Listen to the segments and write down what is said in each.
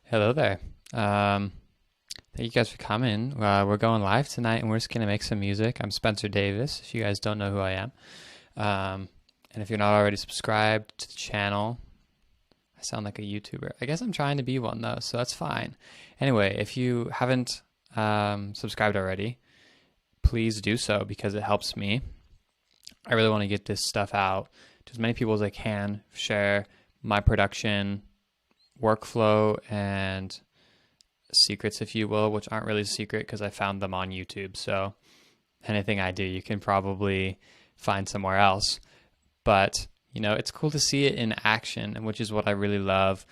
Hello there. Thank you guys for coming. We're going live tonight and we're just going to make some music. I'm Spencer Davis, if you guys don't know who I am. And if you're not already subscribed to the channel, I sound like a YouTuber. I guess I'm trying to be one though, so that's fine. Anyway, if you haven't subscribed already, please do so because it helps me. I really want to get this stuff out to as many people as I can, share my production workflow and secrets, if you will, which aren't really a secret because I found them on YouTube. So anything I do, you can probably find somewhere else. But, you know, it's cool to see it in action, which is what I really love.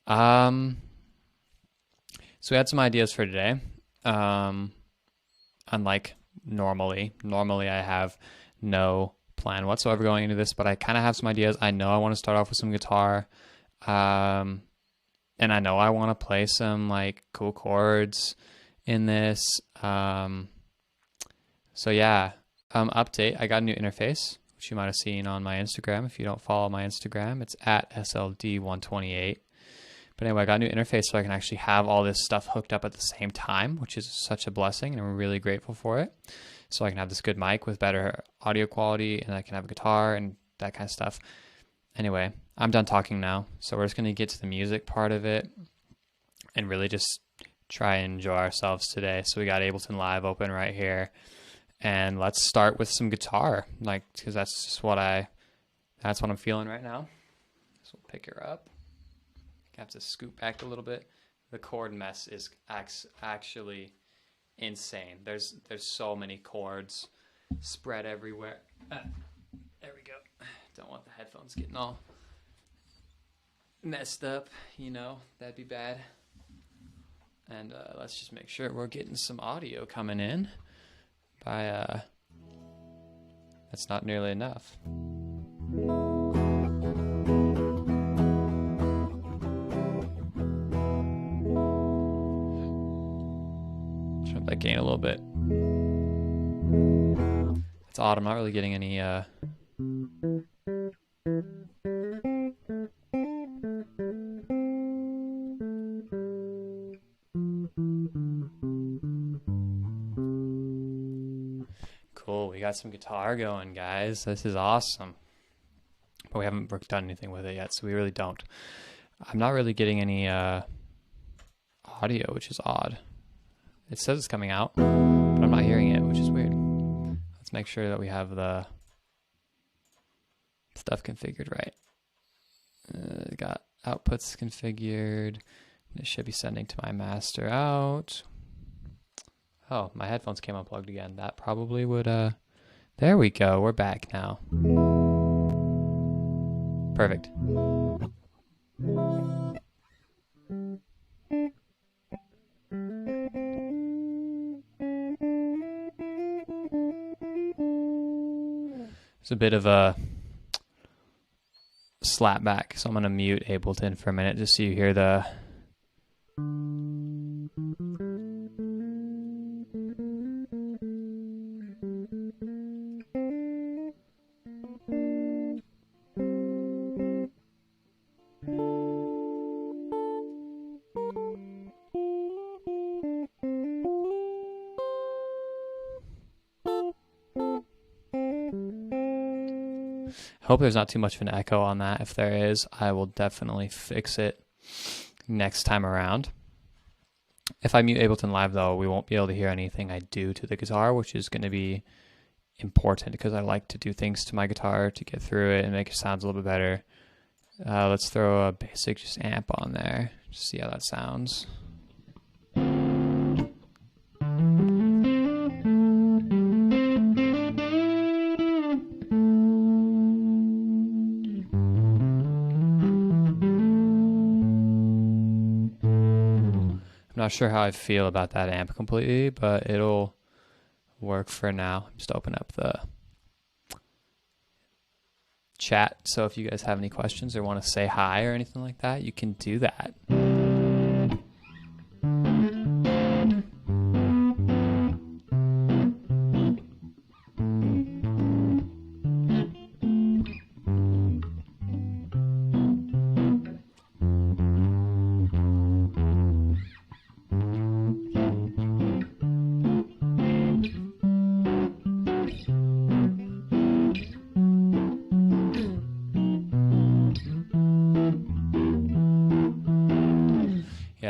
So we had some ideas for today. Unlike normally I have no plan whatsoever going into this, but I kind of have some ideas. I know I want to start off with some guitar. And I know I want to play some like cool chords in this. So yeah, update. I got a new interface, which you might have seen on my Instagram. If you don't follow my Instagram, it's at SLD128. But anyway, I got a new interface so I can actually have all this stuff hooked up at the same time, which is such a blessing, and I'm really grateful for it. So I can have this good mic with better audio quality, and I can have a guitar and that kind of stuff. Anyway, I'm done talking now, so we're just going to get to the music part of it and really just try and enjoy ourselves today. So we got Ableton Live open right here, and let's start with some guitar, like, because that's just that's what I'm feeling right now. So we'll pick her up. I have to scoot back a little bit. The chord mess is actually insane. There's so many chords spread everywhere. There we go. Don't want the headphones getting all messed up, you know, that'd be bad. And let's just make sure we're getting some audio coming in by, that's not nearly enough. Turn up that gain a little bit. It's odd, I'm not really getting any, Cool, we got some guitar going, guys. This is awesome. But we haven't done anything with it yet, so we really don't. I'm not really getting any audio, which is odd. It says it's coming out, but I'm not hearing it, which is weird. Let's make sure that we have the stuff configured right. Got outputs configured. It should be sending to my master out. Oh, my headphones came unplugged again. That probably would, there we go. We're back now. Perfect. It's a bit of a slap back, so I'm going to mute Ableton for a minute just so you hear the... Hope there's not too much of an echo on that. If there is, I will definitely fix it next time around. If I mute Ableton Live, though, we won't be able to hear anything I do to the guitar, which is going to be important because I like to do things to my guitar to get through it and make it sound a little bit better. Let's throw a basic just amp on there, just see how that sounds. Not sure how I feel about that amp completely, but it'll work for now. I'm just open up the chat, so if you guys have any questions or want to say hi or anything like that, you can do that.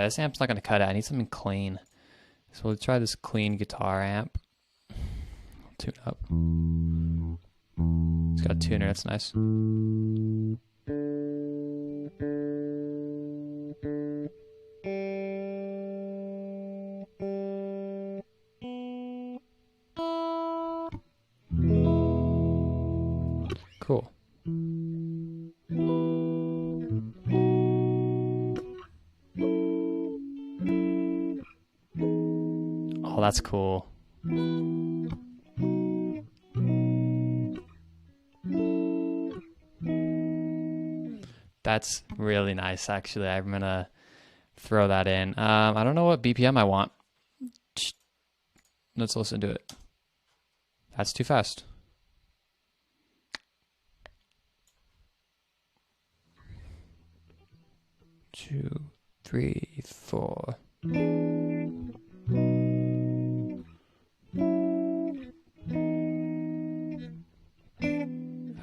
Yeah, this amp's not going to cut it. I need something clean. So we'll try this clean guitar amp. Tune up. It's got a tuner, that's nice. Cool. Oh, that's cool. That's really nice, actually. I'm gonna throw that in. I don't know what BPM I want. Let's listen to it. That's too fast. Two, three, four.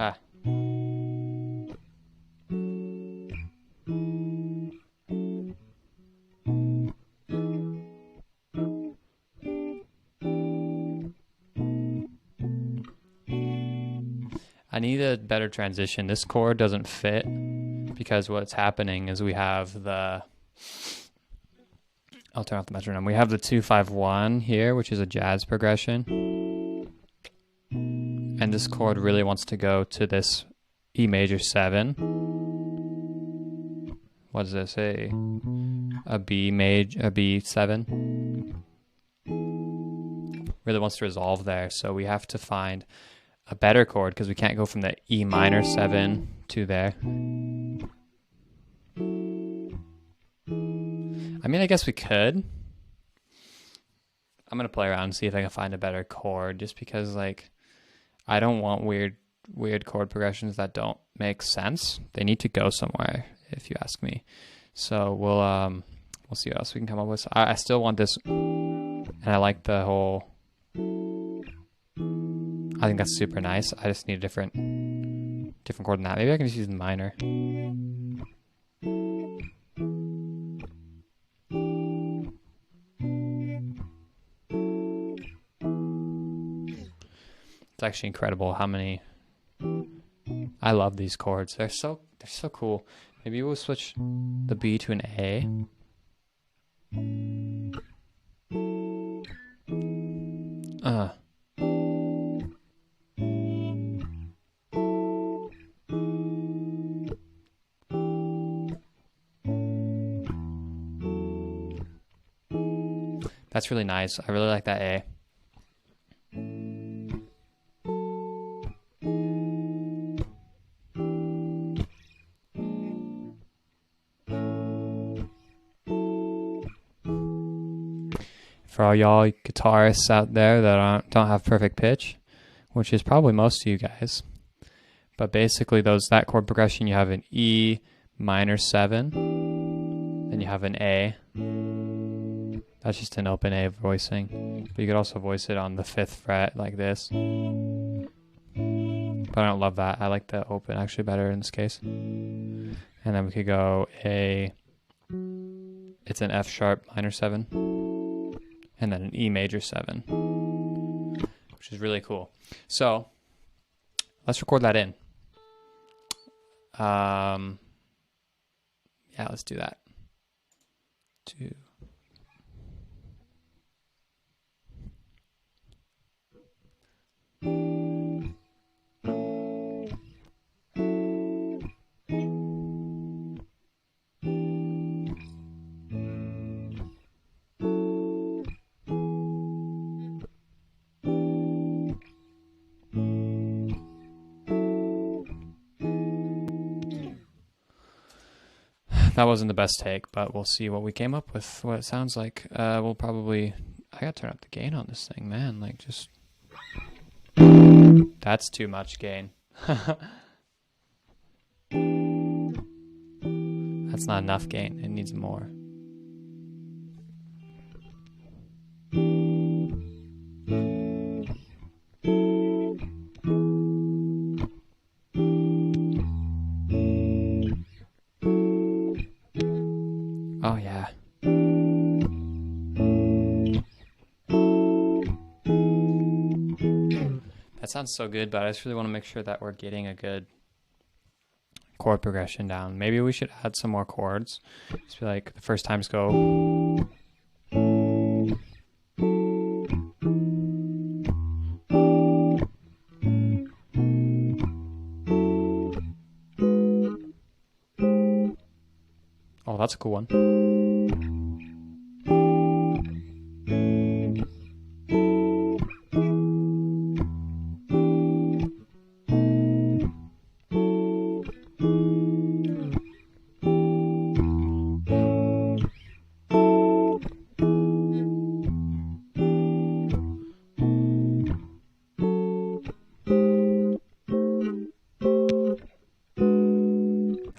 Ah. I need a better transition. This chord doesn't fit because what's happening is we have the, I'll turn off the metronome. We have the 2-5-1 here, which is a jazz progression. And this chord really wants to go to this E major 7. What does this say? A B7. Really wants to resolve there, so we have to find a better chord because we can't go from the E minor 7 to there. I mean, I guess we could. I'm gonna play around and see if I can find a better chord, just because, like, I don't want weird chord progressions that don't make sense. They need to go somewhere, if you ask me. So we'll see what else we can come up with. I still want this, and I like the whole. I think that's super nice. I just need a different chord than that. Maybe I can just use the minor. It's actually incredible how many. I love these chords. They're so cool. Maybe we'll switch the B to an A. That's really nice. I really like that A. For all y'all guitarists out there that don't have perfect pitch, which is probably most of you guys, but basically that chord progression, you have an E minor 7, then you have an A. That's just an open A voicing, but you could also voice it on the 5th fret like this. But I don't love that. I like the open actually better in this case. And then we could go A. It's an F sharp minor 7. And then an E major 7, which is really cool. So let's record that in. Yeah, let's do that. 2. That wasn't the best take, but we'll see what we came up with, what it sounds like. We'll probably, I gotta turn up the gain on this thing, man. Like, just, that's too much gain. That's not enough gain. It needs more. Oh yeah. That sounds so good, but I just really want to make sure that we're getting a good chord progression down. Maybe we should add some more chords. Just be like, the first times go. Oh, that's a cool one.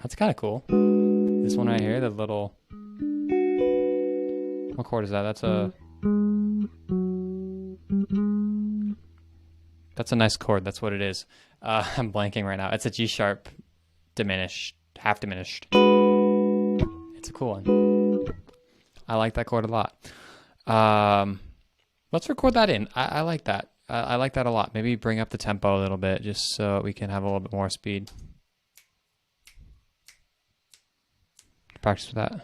That's kind of cool. This one right here, the little... What chord is that? That's a nice chord. That's what it is. I'm blanking right now. It's a G sharp diminished, half diminished. It's a cool one. I like that chord a lot. Let's record that in. I like that. I like that a lot. Maybe bring up the tempo a little bit just so we can have a little bit more speed. Practice with that.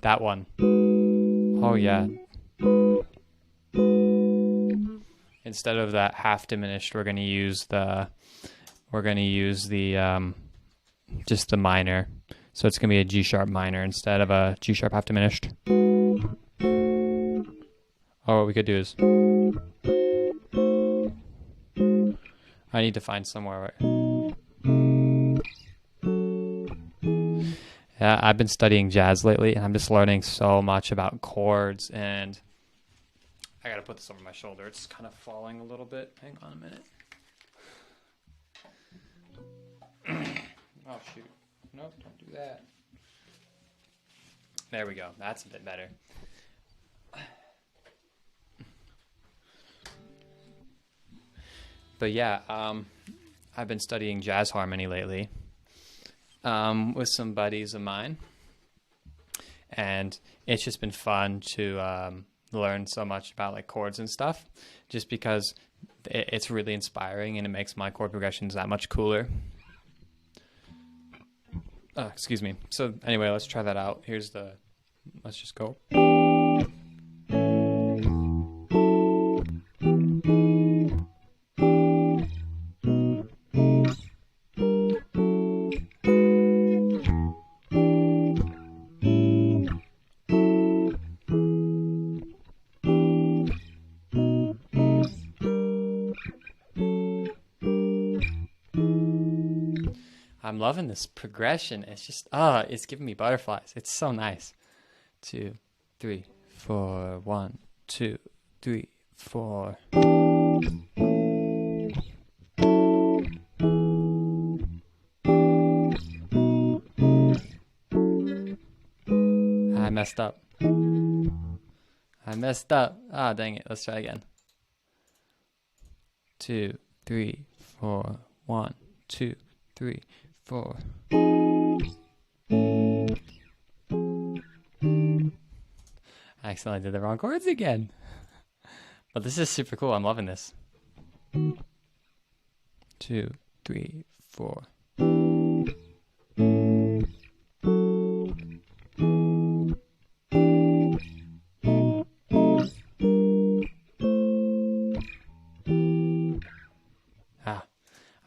That one. Oh yeah. Instead of that half diminished, we're gonna use the just the minor. So it's gonna be a G sharp minor instead of a G sharp half diminished. Oh, what we could do is I need to find somewhere where... Yeah, I've been studying jazz lately, and I'm just learning so much about chords, and I gotta put this over my shoulder. It's kind of falling a little bit. Hang on a minute. Oh, shoot. Nope, don't do that. There we go. That's a bit better. But yeah, I've been studying jazz harmony lately. With some buddies of mine, and it's just been fun to learn so much about like chords and stuff, just because it's really inspiring and it makes my chord progressions that much cooler. Excuse me. So anyway, let's try that out. Let's just go. I'm loving this progression. It's just, it's giving me butterflies. It's so nice. 2, 3, 4, 1, 2, 3, 4. I messed up. Ah, dang it. Let's try again. 2, 3, 4, 1, 2, 3, 4. I accidentally did the wrong chords again. But this is super cool. I'm loving this. 2, 3, 4.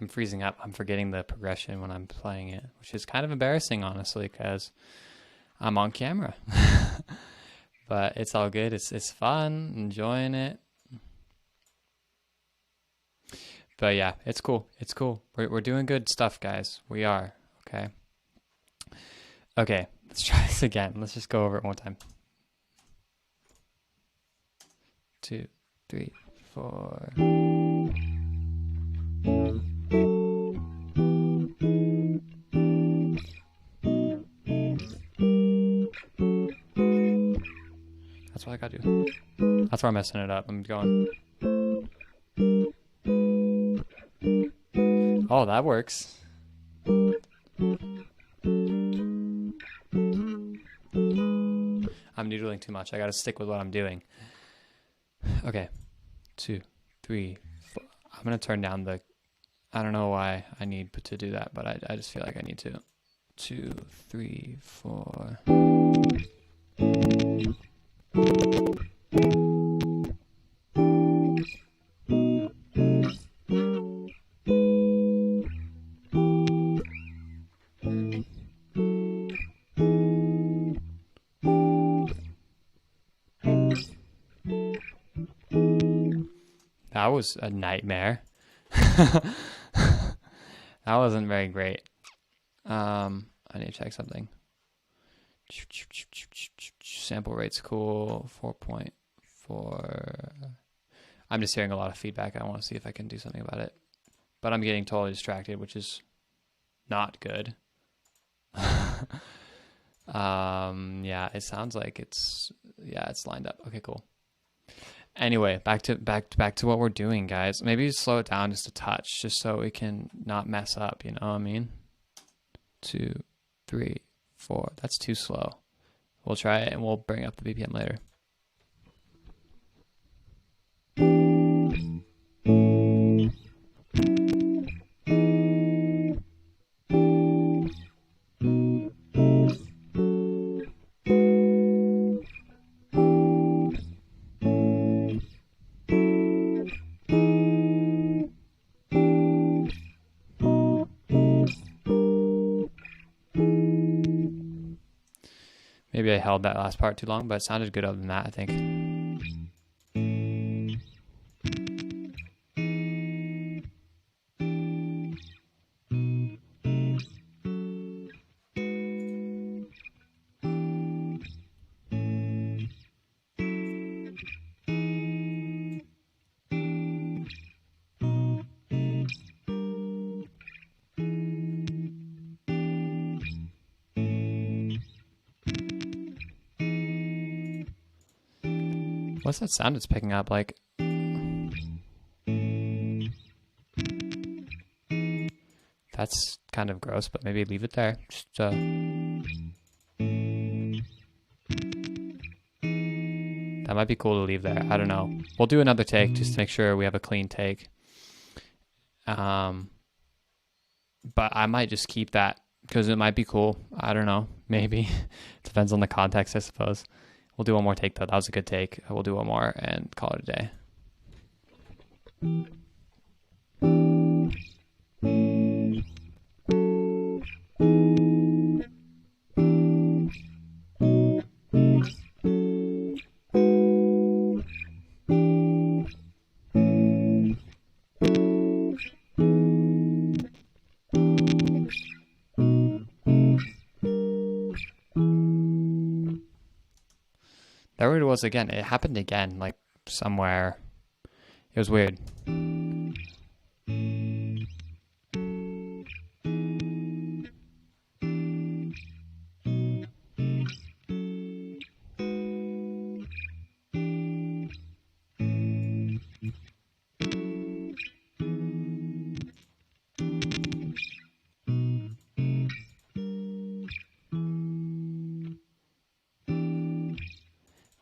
I'm freezing up. I'm forgetting the progression when I'm playing it, which is kind of embarrassing, honestly, because I'm on camera. But it's all good. It's fun, enjoying it. But yeah, it's cool. It's cool. We're doing good stuff, guys. We are. Okay. Okay, let's try this again. Let's just go over it one time. 2, 3, 4. That's what I gotta do. That's where I'm messing it up. I'm going. Oh, that works. I'm noodling too much. I gotta stick with what I'm doing. Okay, 2, 3, 4. I'm gonna turn down the. I don't know why I need to do that, but I just feel like I need to. 2, 3, 4. That was a nightmare. That wasn't very great. I need to check something. Sample rate's cool. 4.4. I'm just hearing a lot of feedback. I want to see if I can do something about it. But I'm getting totally distracted, which is not good. Yeah, it sounds like it's lined up. Okay, cool. Anyway, back to what we're doing, guys. Maybe slow it down just a touch, just so we can not mess up, you know what I mean? 2, 3, 4. That's too slow. We'll try it and we'll bring up the BPM later. Maybe I held that last part too long, but it sounded good other than that, I think. What's that sound it's picking up? Like, that's kind of gross, but maybe leave it there. Just, that might be cool to leave there. I don't know. We'll do another take just to make sure we have a clean take. But I might just keep that because it might be cool. I don't know. Maybe. Depends on the context, I suppose. We'll do one more take, though. That was a good take. We'll do one more and call it a day. There it was again. It happened again, like somewhere. It was weird.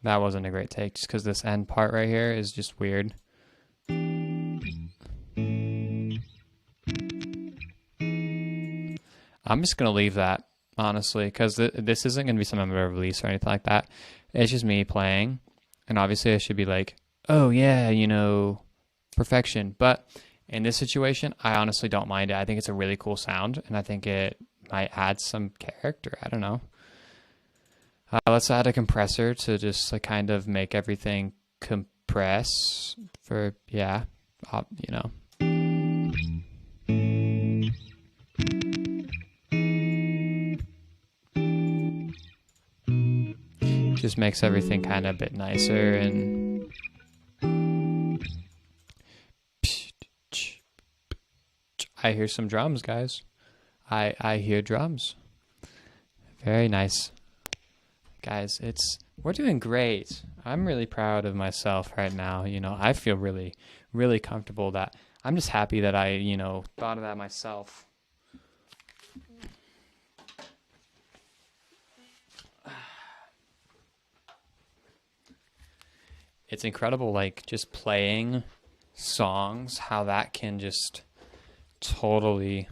That wasn't a great take, just because this end part right here is just weird. I'm just going to leave that, honestly, because this isn't going to be something I'm going to release or anything like that. It's just me playing, and obviously I should be like, oh yeah, you know, perfection. But in this situation, I honestly don't mind it. I think it's a really cool sound, and I think it might add some character. I don't know. Let's add a compressor to just like kind of make everything compress for, yeah, you know. Just makes everything kind of a bit nicer and I hear some drums, guys. I hear drums. Very nice. Guys, we're doing great. I'm really proud of myself right now. You know, I feel really, really comfortable that I'm just happy that I, thought of that myself. It's incredible, like, just playing songs, how that can just totally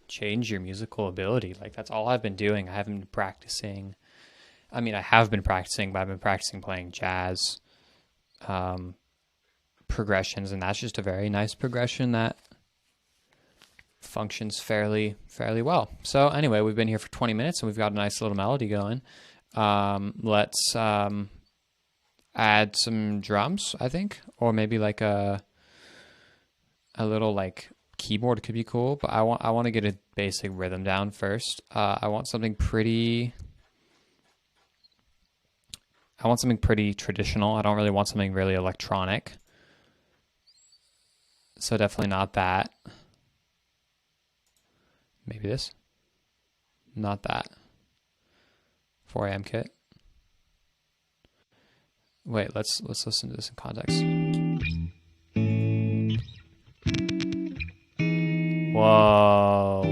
change your musical ability. Like, that's all I've been doing. I haven't been practicing. I mean, I have been practicing, but I've been practicing playing jazz progressions, and that's just a very nice progression that functions fairly well. So anyway, we've been here for 20 minutes, and we've got a nice little melody going. Let's add some drums, I think, or maybe like a little like keyboard could be cool, but I want to get a basic rhythm down first. I want something pretty traditional. I don't really want something really electronic. So definitely not that. Maybe this. Not that. 4 AM kit. Wait, let's listen to this in context. Whoa.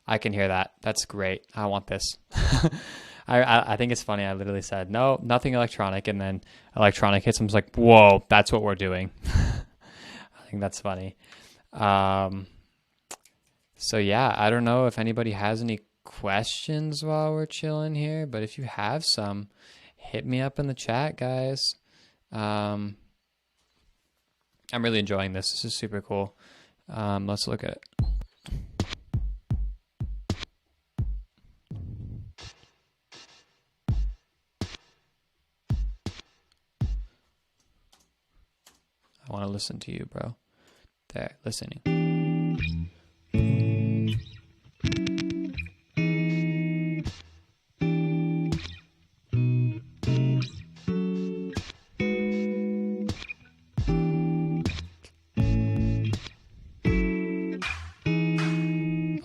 I can hear that. That's great. I want this. I think it's funny. I literally said, no, nothing electronic. And then electronic hits. I was like, whoa, that's what we're doing. I think that's funny. So yeah, I don't know if anybody has any questions while we're chilling here, but if you have some, hit me up in the chat, guys. I'm really enjoying this. This is super cool. Let's look at it. I want to listen to you, bro. There, listening.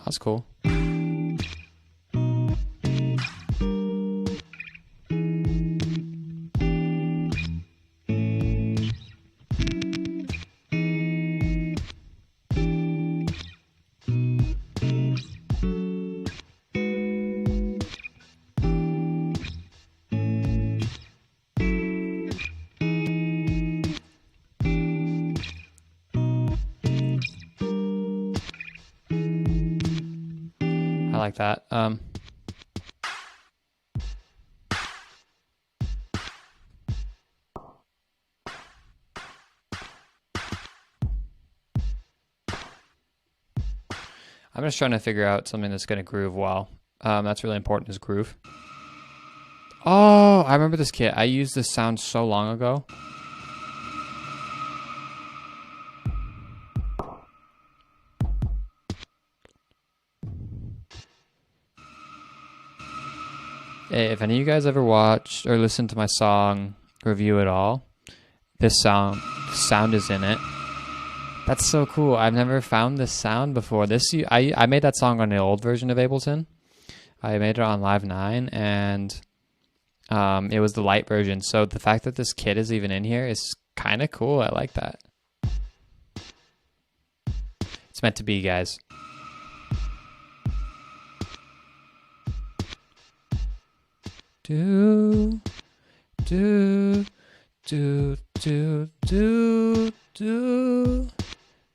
That's cool. I like that. I'm just trying to figure out something that's going to groove well. That's really important, is groove. Oh, I remember this kit. I used this sound so long ago. If any of you guys ever watched or listened to my song review at all, this sound is in it. That's so cool. I've never found this sound before. I made that song on the old version of Ableton. I made it on Live 9, and it was the light version. So the fact that this kit is even in here is kind of cool. I like that. It's meant to be, guys. Do, do, do, do, do, do.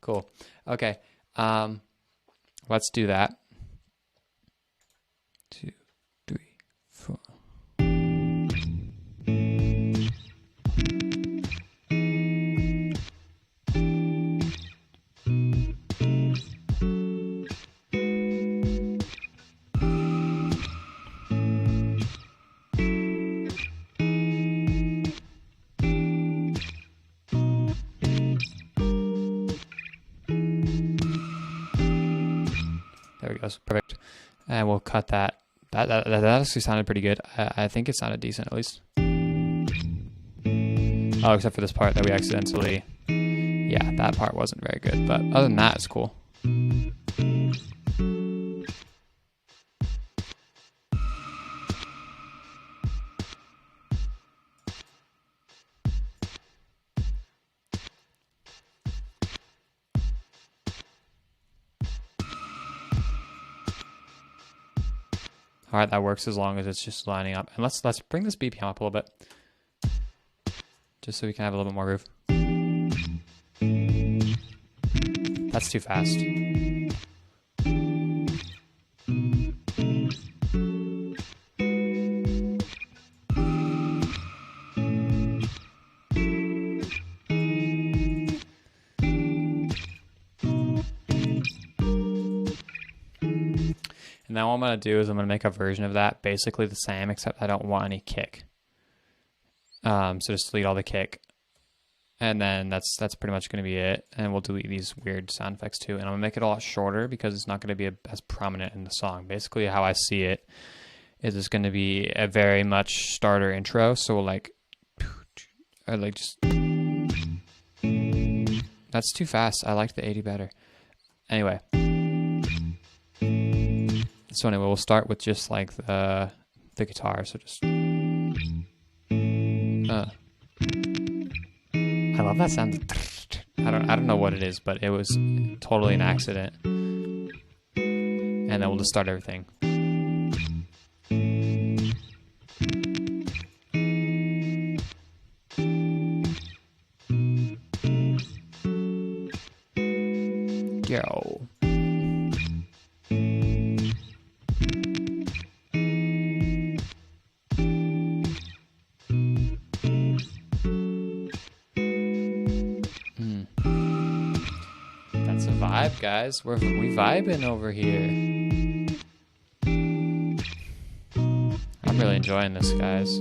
Cool. Okay. Let's do that. 2, 3, 4. There we go. Perfect. And we'll cut that. That actually sounded pretty good. I think it sounded decent, at least. Oh, except for this part that we accidentally... Yeah, that part wasn't very good. But other than that, it's cool. All right, that works as long as it's just lining up. And let's bring this BPM up a little bit, just so we can have a little bit more groove. That's too fast. And now what I'm going to do is I'm going to make a version of that basically the same, except I don't want any kick. So just delete all the kick. And then that's pretty much going to be it. And we'll delete these weird sound effects too. And I'm going to make it a lot shorter because it's not going to be as prominent in the song. Basically how I see it is it's going to be a very much starter intro. So we'll like just... That's too fast. I like the 80 better. Anyway. So anyway, we'll start with just like the guitar. So just I love that sound. I don't know what it is, but it was totally an accident. And then we'll just start everything. Yo. That's a vibe, guys. We vibing over here. I'm really enjoying this, guys.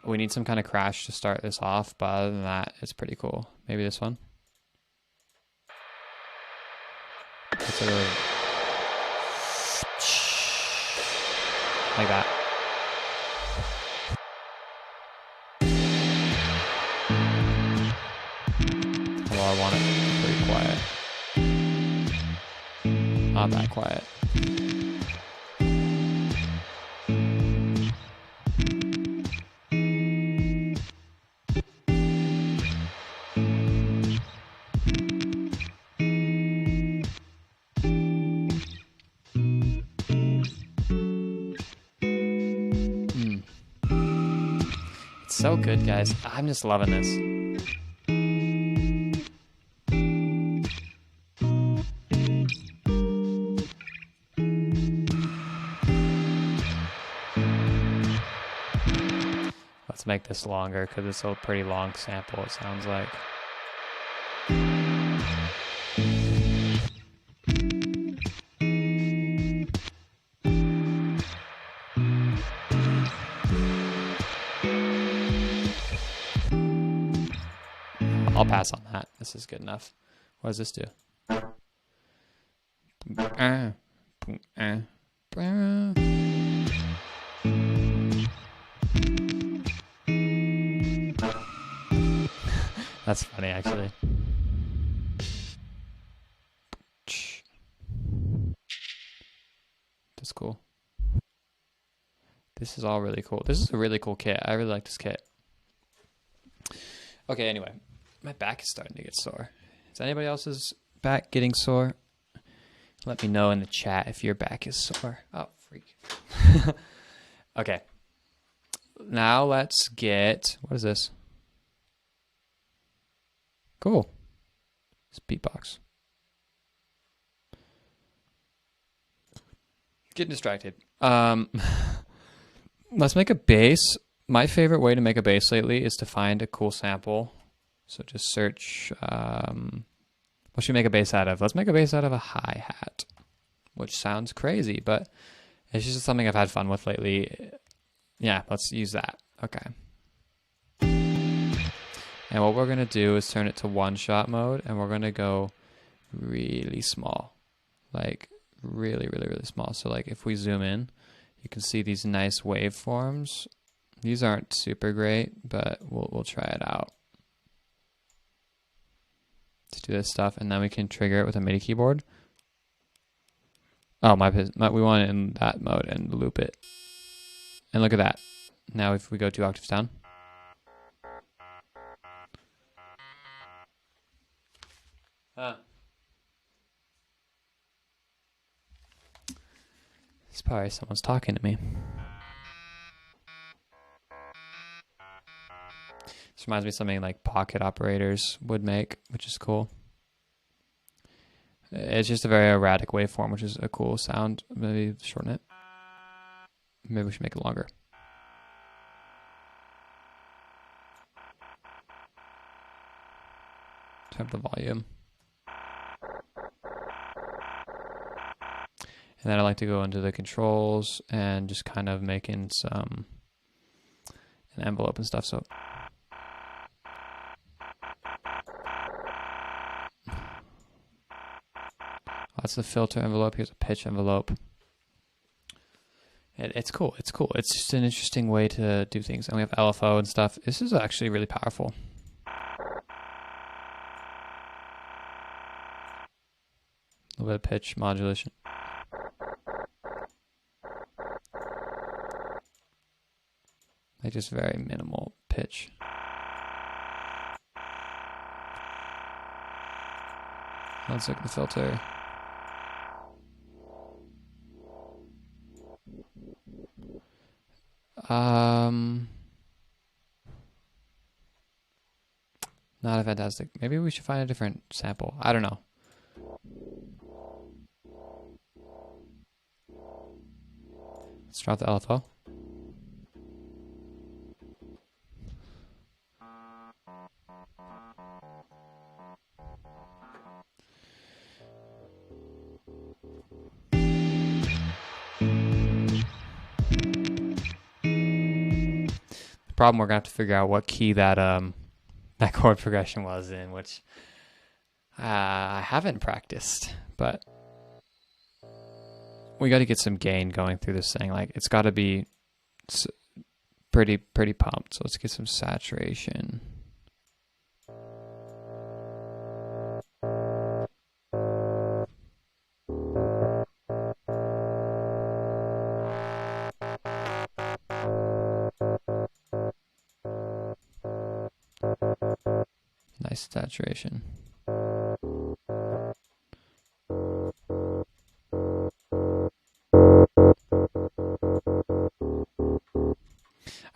We need some kind of crash to start this off, but other than that, it's pretty cool. Maybe this one. It's a really... like that. Although I want it pretty quiet. Not that quiet. So good, guys. I'm just loving this. Let's make this longer because it's a pretty long sample, it sounds like. I'll pass on that. This is good enough. What does this do? That's funny, actually. That's cool. This is all really cool. This is a really cool kit. I really like this kit. Okay, anyway. My back is starting to get sore. Is anybody else's back getting sore? Let me know in the chat if your back is sore. Oh, freak. Okay. Now let's get... What is this? Cool. It's beatbox. Getting distracted. Let's make a bass. My favorite way to make a bass lately is to find a cool sample. So just search, what should we make a bass out of? Let's make a bass out of a hi-hat, which sounds crazy, but it's just something I've had fun with lately. Yeah, let's use that. Okay. And what we're going to do is turn it to one-shot mode, and we're going to go really small, like really, really, really small. So like if we zoom in, you can see these nice waveforms. These aren't super great, but we'll try it out. To do this stuff, and then we can trigger it with a MIDI keyboard. Oh, we want it in that mode and loop it. And look at that. Now if we go 2 octaves down. It's probably someone's talking to me. This reminds me of something like pocket operators would make, which is cool. It's just a very erratic waveform, which is a cool sound. Maybe shorten it. Maybe we should make it longer. Turn up the volume. And then I like to go into the controls and just kind of making an envelope and stuff. So that's the filter envelope. Here's a pitch envelope. It's cool. It's cool. It's just an interesting way to do things. And we have LFO and stuff. This is actually really powerful. A little bit of pitch modulation. Like just very minimal pitch. Let's look at the filter. Not a fantastic. Maybe we should find a different sample. I don't know. Let's drop the LFO. The problem, we're gonna have to figure out what key that that chord progression was in, which I haven't practiced, but we got to get some gain going through this thing. Like it's got to be pretty pumped. So let's get some saturation. Nice saturation.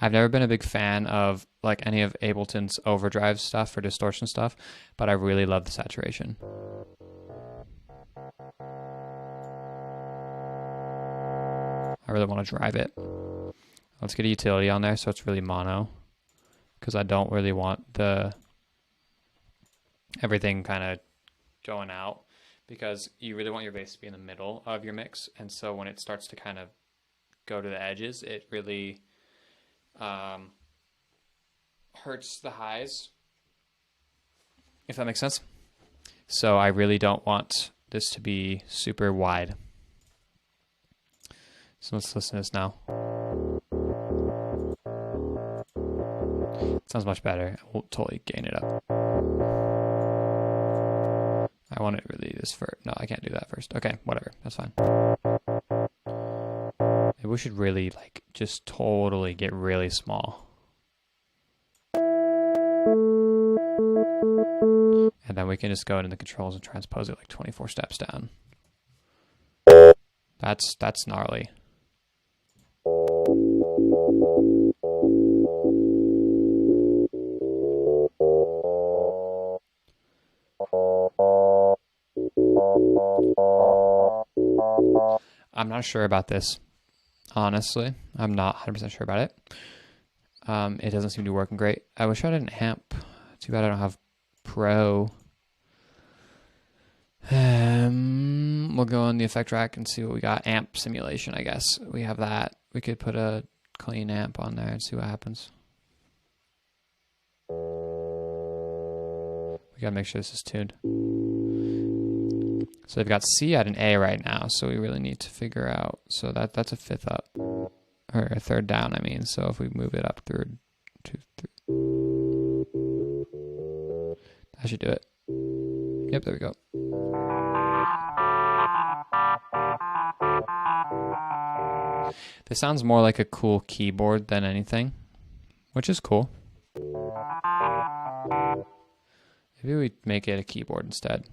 I've never been a big fan of like any of Ableton's overdrive stuff or distortion stuff, but I really love the saturation. I really want to drive it. Let's get a utility on there so it's really mono, because I don't really want everything kind of going out, because you really want your bass to be in the middle of your mix, and so when it starts to kind of go to the edges, it really hurts the highs, if that makes sense. So I really don't want this to be super wide. So let's listen to this now. It sounds much better. We'll totally gain it up. I want it really this first. No, I can't do that first. Okay, whatever. That's fine. Maybe we should really like just totally get really small. And then we can just go into the controls and transpose it like 24 steps down. That's gnarly. I'm not sure about this, honestly. I'm not 100% sure about it. It doesn't seem to be working great. I wish I had an amp. Too bad I don't have Pro. We'll go on the effect rack and see what we got. Amp simulation, I guess. We have that. We could put a clean amp on there and see what happens. We gotta make sure this is tuned. So they've got C at an A right now, so we really need to figure out. So that's a fifth up, or a third down, I mean. So if we move it up third, 2, 3, that should do it. Yep, there we go. This sounds more like a cool keyboard than anything, which is cool. Maybe we make it a keyboard instead.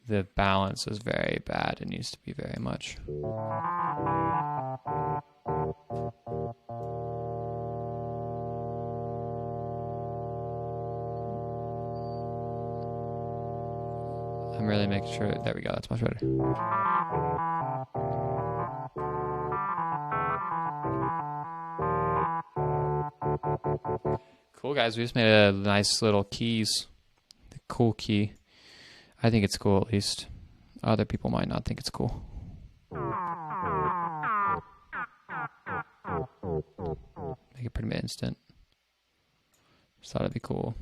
the balance is very bad. It needs to be very much. I'm really making sure. There we go. That's much better. Cool, guys. We just made a nice little keys. The cool key. I think it's cool, at least. Other people might not think it's cool. Make it pretty instant. Just thought it'd be cool.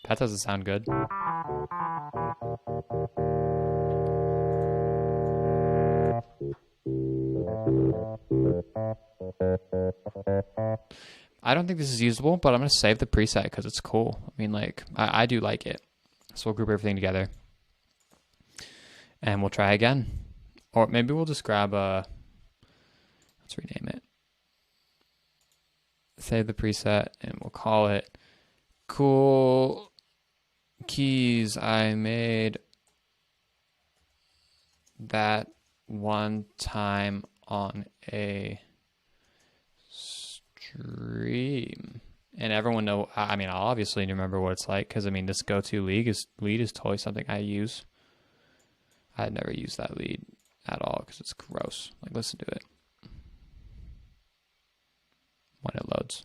That doesn't sound good. I don't think this is usable, but I'm going to save the preset because it's cool. I mean, like, I do like it. So we'll group everything together. And we'll try again. Or maybe we'll just grab a... Let's rename it. Save the preset, and we'll call it Cool Keys I Made That One Time on a Stream. And everyone know, I mean, I'll obviously remember what it's like, because I mean, this go-to lead is totally something I use. I'd never use that lead at all because it's gross. Like, listen to it when it loads.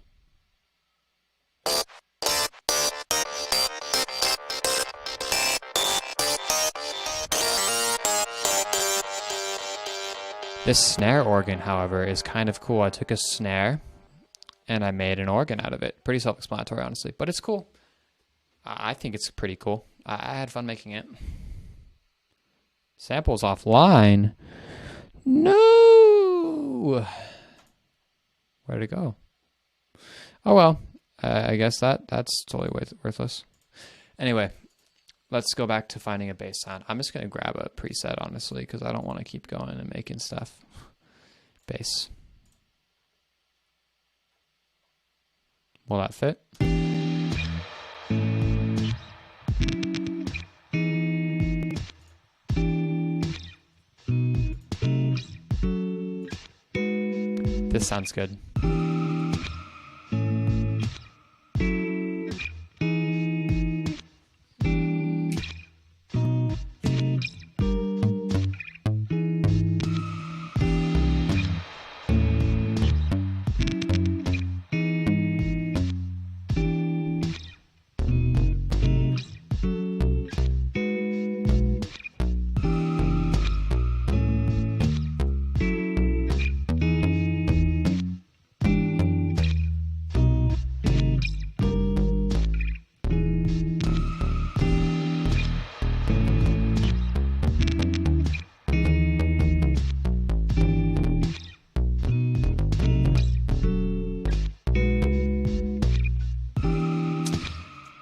This snare organ, however, is kind of cool. I took a snare and I made an organ out of it. Pretty self-explanatory, honestly, but it's cool. I think it's pretty cool. I had fun making it. Samples offline. No. Where'd it go? Oh well. I guess that's totally worthless. Anyway, let's go back to finding a bass sound. I'm just gonna grab a preset, honestly, because I don't want to keep going and making stuff. Bass. Will that fit? This sounds good.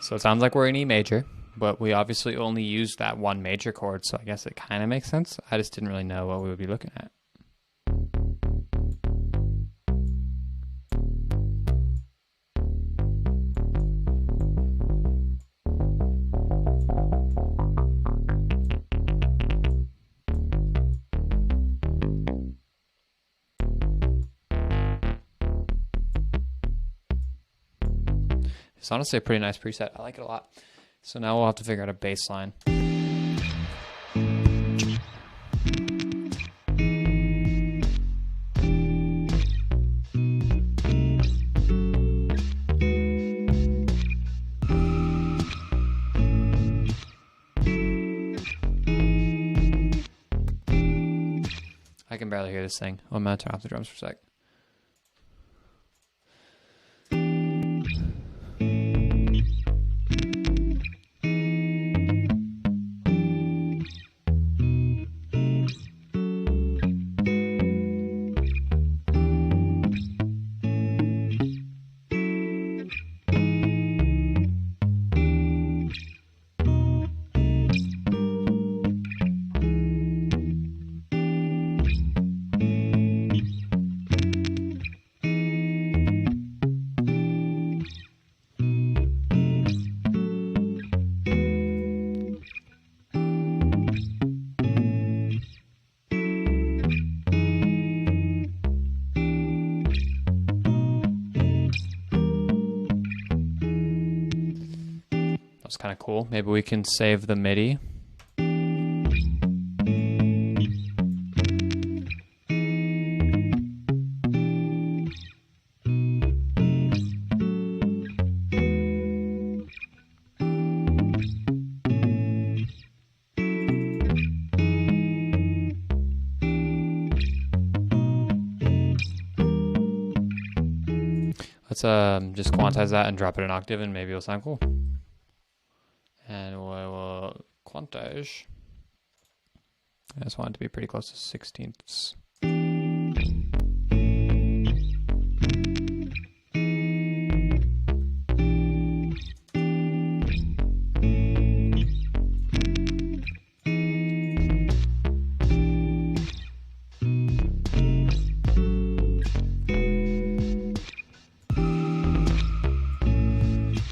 So it sounds like we're in E major, but we obviously only used that one major chord, so I guess it kind of makes sense. I just didn't really know what we would be looking at. It's honestly a pretty nice preset. I like it a lot. So now we'll have to figure out a bass line. I can barely hear this thing. Oh, I'm gonna turn off the drums for a sec. kind of cool. Maybe we can save the MIDI. Let's just quantize that and drop it an octave, and maybe it'll sound cool. And we will quantize. I just want it to be pretty close to 16ths.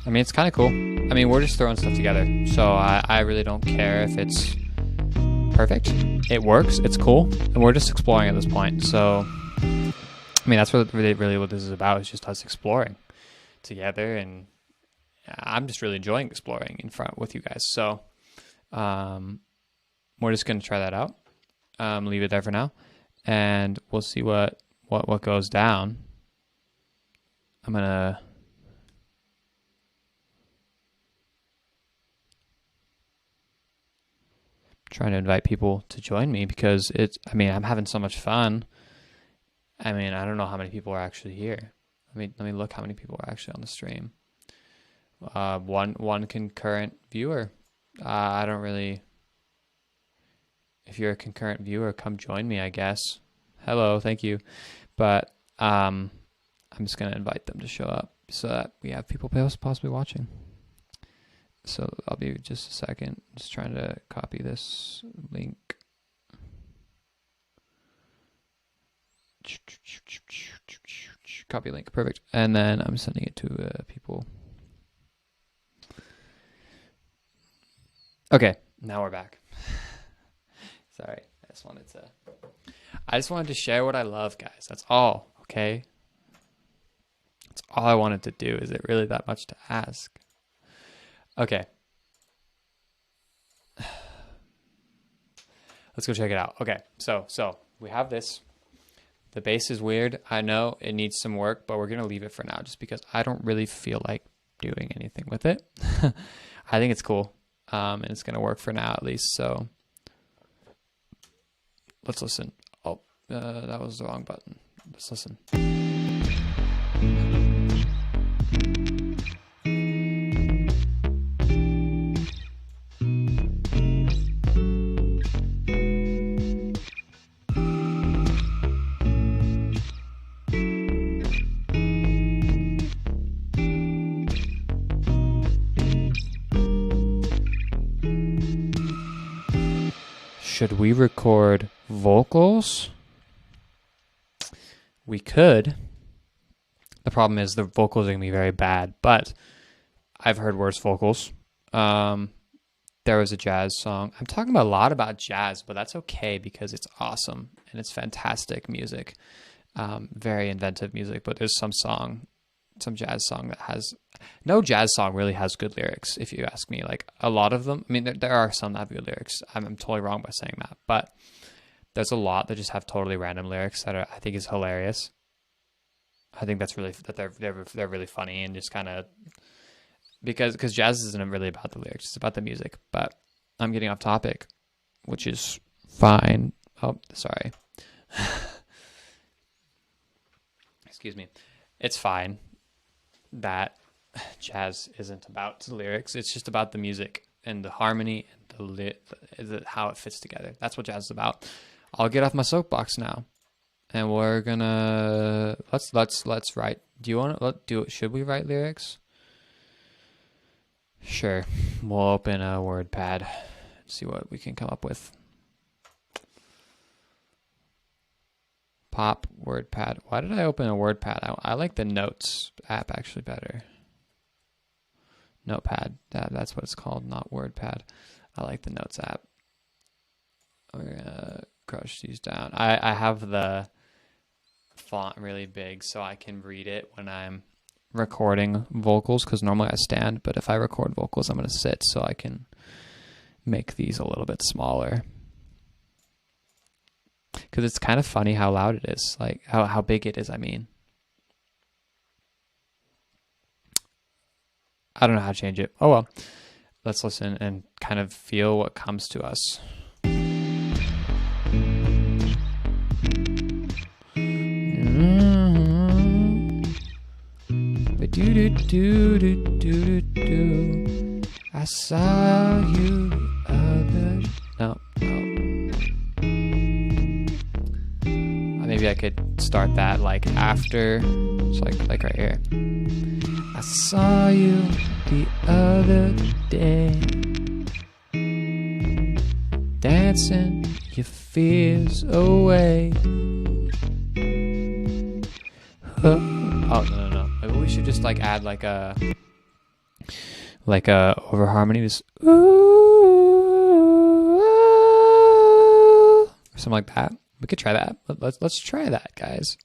I mean, it's kind of cool. I mean, we're just throwing stuff together, so I really don't care if it's perfect. It works, it's cool, and we're just exploring at this point. So, I mean, that's really what this is about, is just us exploring together, and I'm just really enjoying exploring in front with you guys. So, we're just going to try that out, leave it there for now, and we'll see what goes down. I'm going to... trying to invite people to join me because I'm having so much fun. I mean, I don't know how many people are actually here. Let me look how many people are actually on the stream. One concurrent viewer. I don't really, if you're a concurrent viewer, come join me, I guess. Hello, thank you. But I'm just going to invite them to show up so that we have people possibly watching. So I'll be just a second, just trying to copy this link. Copy link, perfect. And then I'm sending it to people. Okay, now we're back. Sorry, I just wanted to share what I love, guys. That's all, okay? That's all I wanted to do. Is it really that much to ask? Okay. Let's go check it out. Okay, so we have this. The bass is weird. I know it needs some work, but we're going to leave it for now just because I don't really feel like doing anything with it. I think it's cool, and it's going to work for now at least. So let's listen. Oh, that was the wrong button. Let's listen. Should we record vocals? We could. The problem is the vocals are going to be very bad, but I've heard worse vocals. There was a jazz song. I'm talking a lot about jazz, but that's okay because it's awesome and it's fantastic music. Very inventive music, but there's some jazz song that has... No jazz song really has good lyrics, if you ask me. Like, a lot of them... I mean, there are some that have good lyrics. I'm totally wrong by saying that, but there's a lot that just have totally random lyrics that I think is hilarious. I think that's really... that they're really funny and just kind of... Because jazz isn't really about the lyrics, it's about the music. But I'm getting off topic, which is fine. Oh, sorry. Excuse me. It's fine that jazz isn't about the lyrics. It's just about the music and the harmony and how it fits together. That's what jazz is about. I'll get off my soapbox now, and we're gonna let's write. Do you want to do it? Should we write lyrics? Sure. We'll open a WordPad, see what we can come up with. Pop WordPad. Why did I open a WordPad? I like the Notes app actually better. Notepad. That's what it's called, not WordPad. I like the Notes app. We're gonna crush these down. I have the font really big so I can read it when I'm recording vocals because normally I stand, but if I record vocals, I'm going to sit so I can make these a little bit smaller. Because it's kind of funny how loud it is, like how big it is, I mean. I don't know how to change it. Oh well. Let's listen and kind of feel what comes to us. I saw you the other... No. Maybe I could start that like after, just like right here. I saw you the other day, dancing your fears away. Oh no. Maybe we should just like add like a over harmony, just ooh, or something like that. We could try that. Let's try that, guys.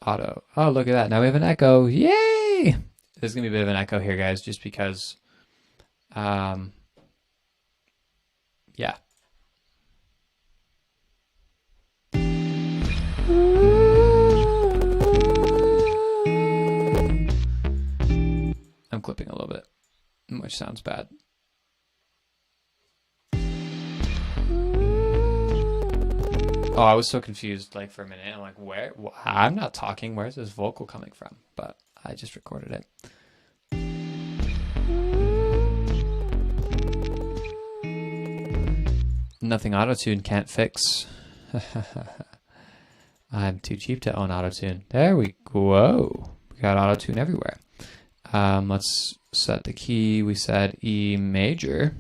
Auto. Oh, look at that. Now we have an echo. Yay! There's gonna be a bit of an echo here, guys, just because. Yeah. I'm clipping a little bit, which sounds bad. Oh, I was so confused like for a minute. I'm like, where? I'm not talking. Where's this vocal coming from? But I just recorded it. Nothing auto-tune can't fix. I'm too cheap to own auto-tune. There we go. We got auto-tune everywhere. Let's set the key. We said E major.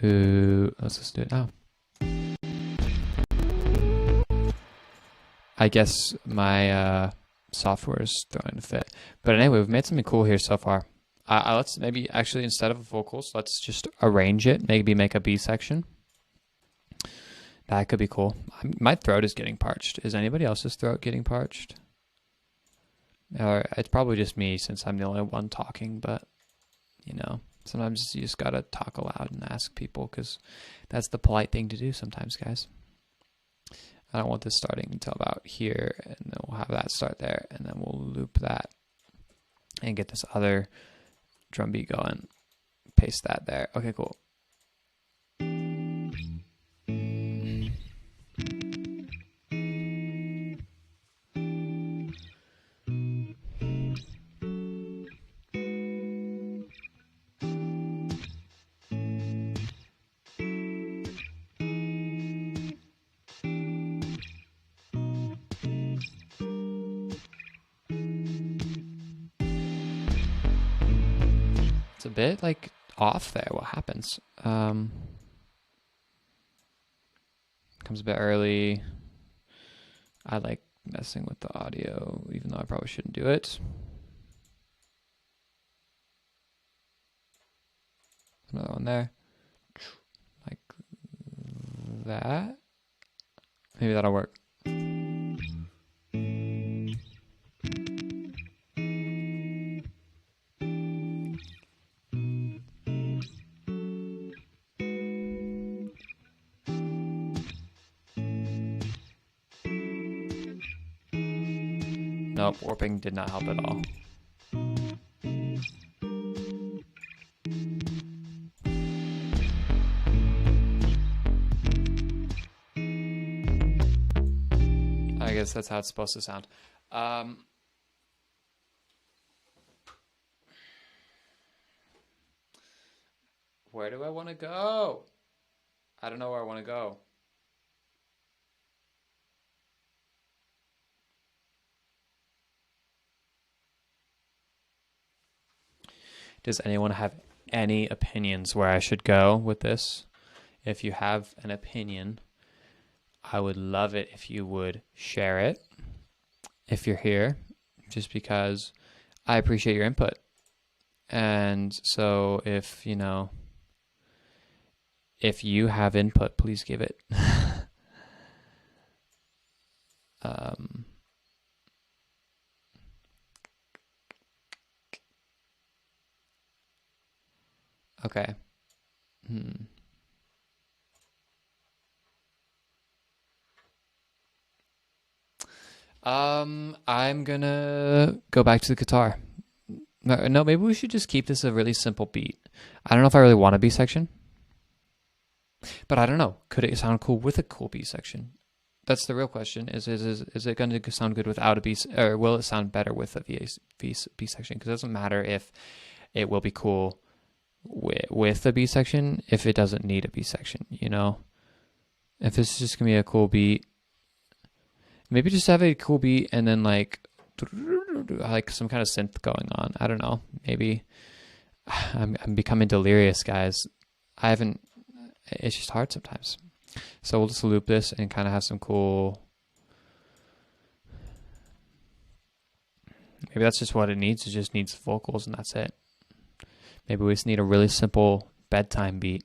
Ooh, let's just do it now. I guess my software is throwing a fit. But anyway, we've made something cool here so far. Let's maybe actually, instead of vocals, let's just arrange it. Maybe make a B section. That could be cool. My throat is getting parched. Is anybody else's throat getting parched? Or it's probably just me since I'm the only one talking, but you know, sometimes you just gotta talk aloud and ask people because that's the polite thing to do sometimes, guys. I don't want this starting until about here, and then we'll have that start there, and then we'll loop that and get this other drum beat going. Paste that there. Okay, cool. It's a bit like off there. What happens? Comes a bit early. I like messing with the audio, even though I probably shouldn't do it. Another one there. Like that. Maybe that'll work. Nope, warping did not help at all. I guess that's how it's supposed to sound. Where do I want to go? I don't know where I want to go. Does anyone have any opinions where I should go with this? If you have an opinion, I would love it if you would share it if you're here, just because I appreciate your input. And so if, you know, if you have input, please give it. Okay. Hmm. I'm gonna go back to the guitar. No, maybe we should just keep this a really simple beat. I don't know if I really want a B section, but I don't know. Could it sound cool with a cool B section? That's the real question. Is it going to sound good without a B, or will it sound better with a B section? Because it doesn't matter if it will be cool with a B section if it doesn't need a B section. You know, if it's just gonna be a cool beat, maybe just have a cool beat and then like some kind of synth going on. I don't know. Maybe I'm becoming delirious, guys. I haven't. It's just hard sometimes. So we'll just loop this and kind of have some cool. Maybe that's just what it needs. It just needs vocals and that's it. Maybe we just need a really simple bedtime beat.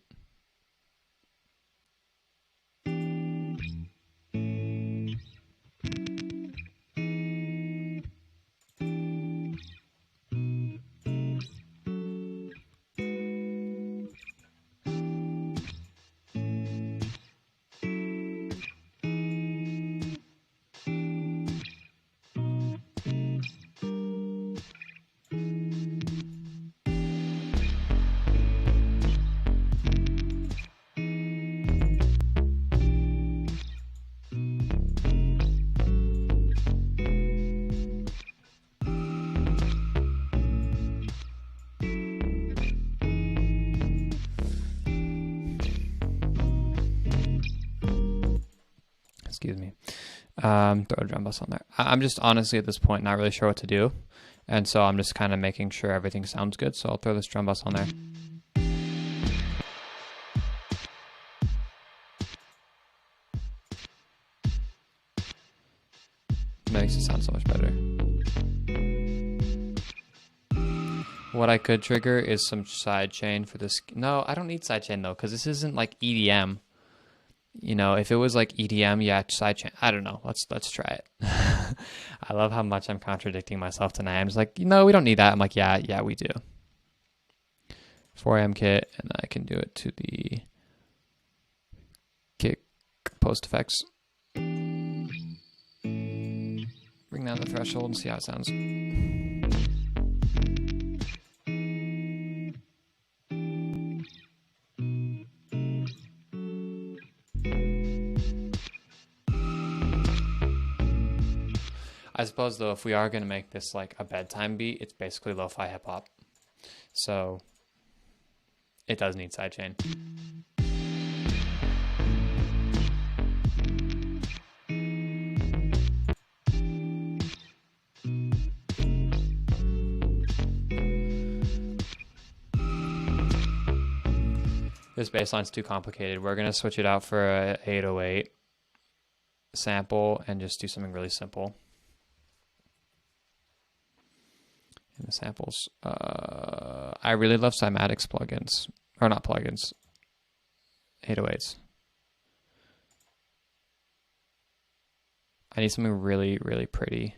Excuse me. Throw a drum bus on there. I'm just honestly at this point not really sure what to do. And so I'm just kind of making sure everything sounds good. So I'll throw this drum bus on there. Makes it sound so much better. What I could trigger is some sidechain for this. No, I don't need sidechain though, because this isn't like EDM. You know, if it was like EDM, yeah, sidechain. I don't know. Let's try it. I love how much I'm contradicting myself tonight. I'm just like, no, we don't need that. I'm like, yeah, we do. 4am kit, and I can do it to the kick post effects. Bring down the threshold and see how it sounds. I suppose though, if we are going to make this like a bedtime beat, it's basically lo-fi hip hop. So it does need sidechain. This bass line's too complicated. We're going to switch it out for a 808 sample and just do something really simple. In the samples, I really love Cymatics plugins, or not plugins, 808s. I need something really, really pretty.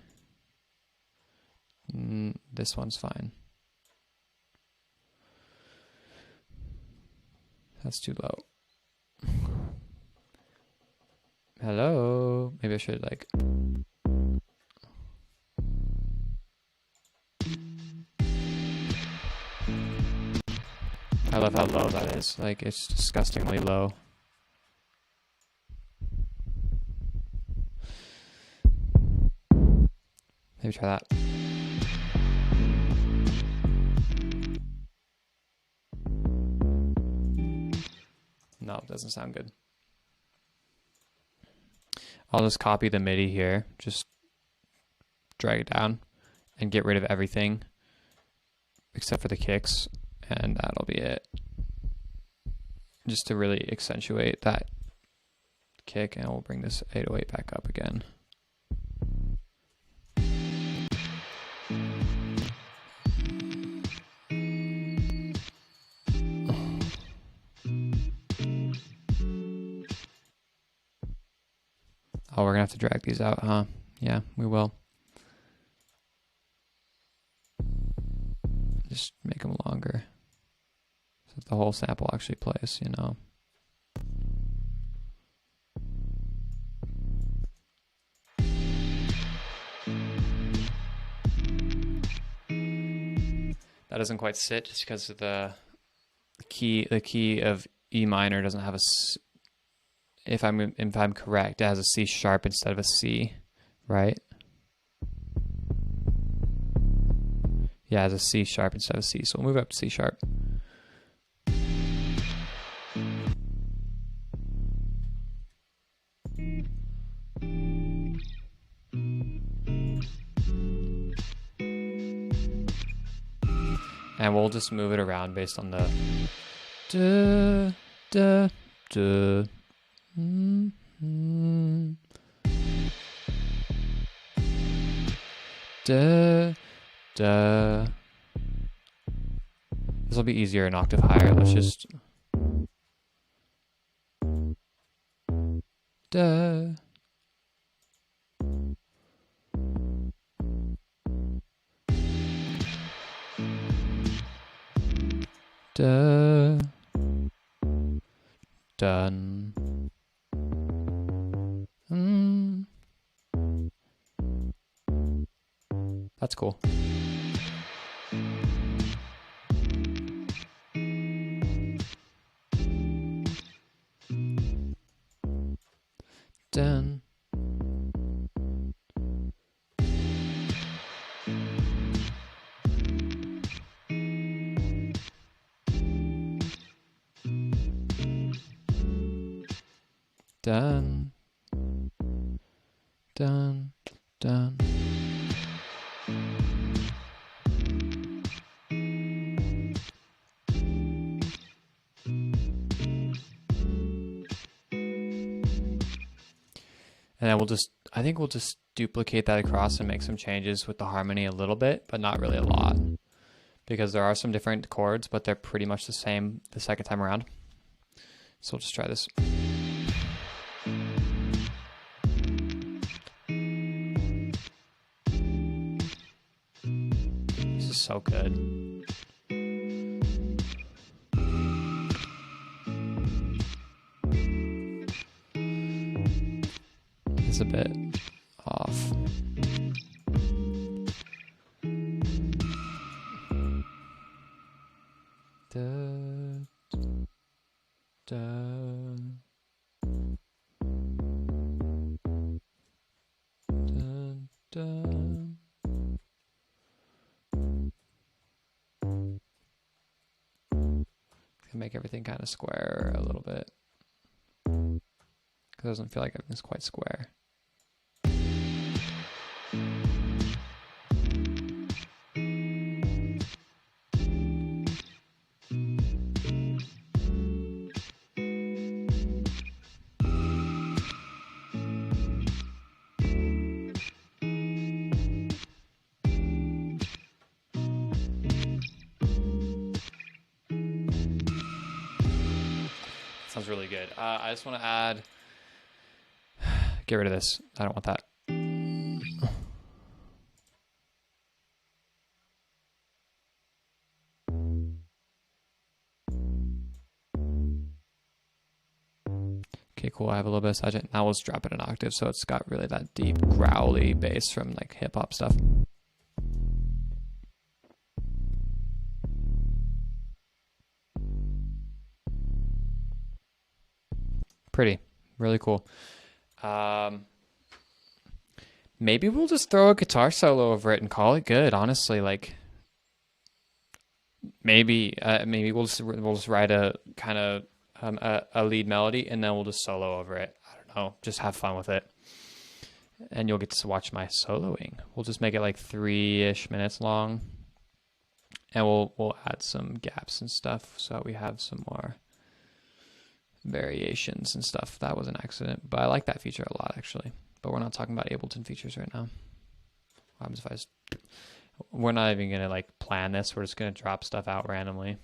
This one's fine. That's too low. Hello. Maybe I should like. I love how low that is. Like, it's disgustingly low. Maybe try that. No, it doesn't sound good. I'll just copy the MIDI here, just drag it down and get rid of everything except for the kicks, and that'll be it. Just to really accentuate that kick, and we'll bring this 808 back up again. Oh, we're gonna have to drag these out, huh? Yeah, we will. Just make them longer. So the whole sample actually plays, you know. That doesn't quite sit just because of the key of E minor doesn't have a, if I'm correct, it has a C sharp instead of a C, right? Yeah, it has a C sharp instead of a C, so we'll move up to C sharp. And we'll just move it around based on the duh, duh, duh. Duh, duh. This will be easier an octave higher. Let's just duh. Duh. Done. That's cool. Done. Done. Done. Done. And then I think we'll just duplicate that across and make some changes with the harmony a little bit, but not really a lot. Because there are some different chords, but they're pretty much the same the second time around. So we'll just try this. This is so good. It's a bit off. Da, da, da, da. Can make everything kind of square a little bit. Because it doesn't feel like everything's quite square. Sounds really good. I just want to add, get rid of this. I don't want that. Okay, cool. I have a little bit of Sargent. Now let's drop it an octave so it's got really that deep growly bass from like hip hop stuff. Pretty, really cool. Maybe we'll just throw a guitar solo over it and call it good. Honestly, like maybe we'll just write a kind of a lead melody and then we'll just solo over it. I don't know, just have fun with it, and you'll get to watch my soloing. We'll just make it like 3-ish minutes long, and we'll add some gaps and stuff so we have some more variations and stuff. That was an accident, but I like that feature a lot actually. But we're not talking about Ableton features right now. What happens if I just, we're not even gonna like plan this, we're just gonna drop stuff out randomly.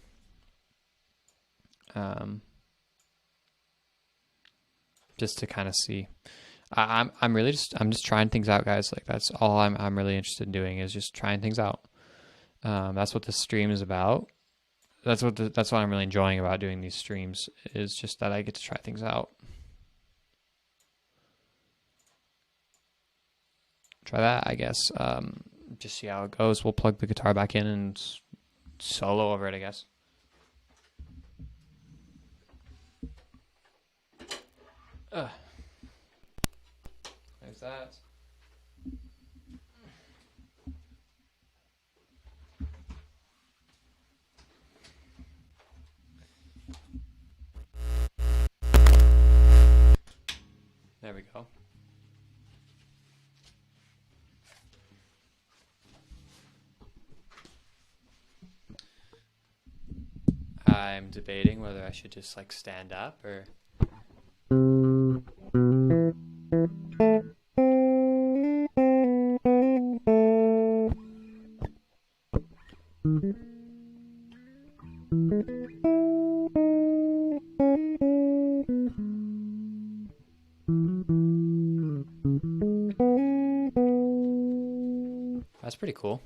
Just to kind of see. I'm just trying things out, guys. Like that's all I'm really interested in doing, is just trying things out. That's what this stream is about. that's what I'm really enjoying about doing these streams, is just that I get to try things out. Try that, I guess. Just see how it goes. We'll plug the guitar back in and solo over it, I guess. There's that. There we go. I'm debating whether I should just like stand up or... That's pretty cool.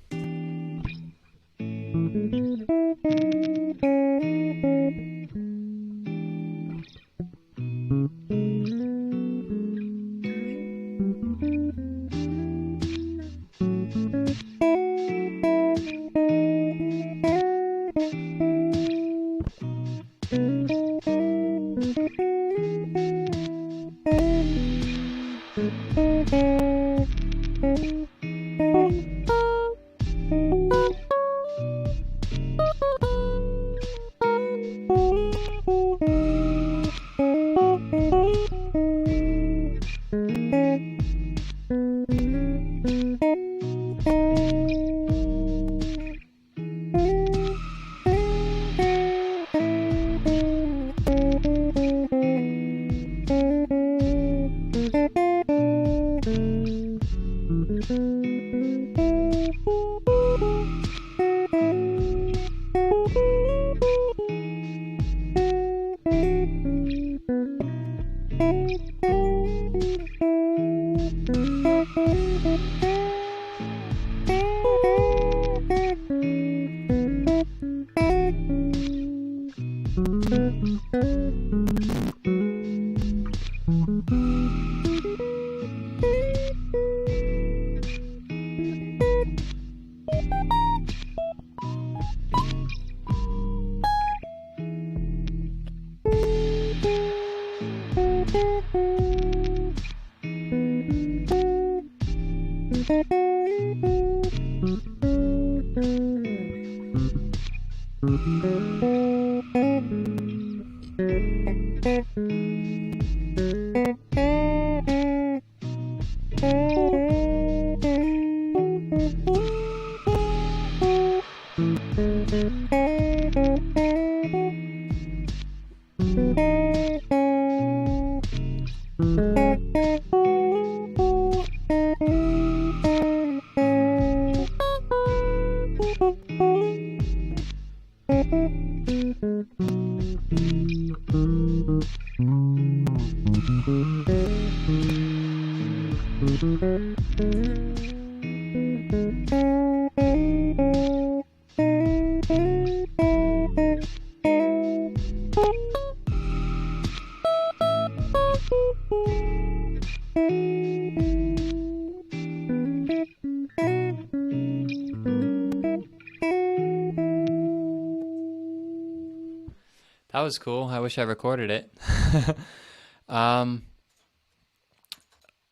That was cool. I wish I recorded it.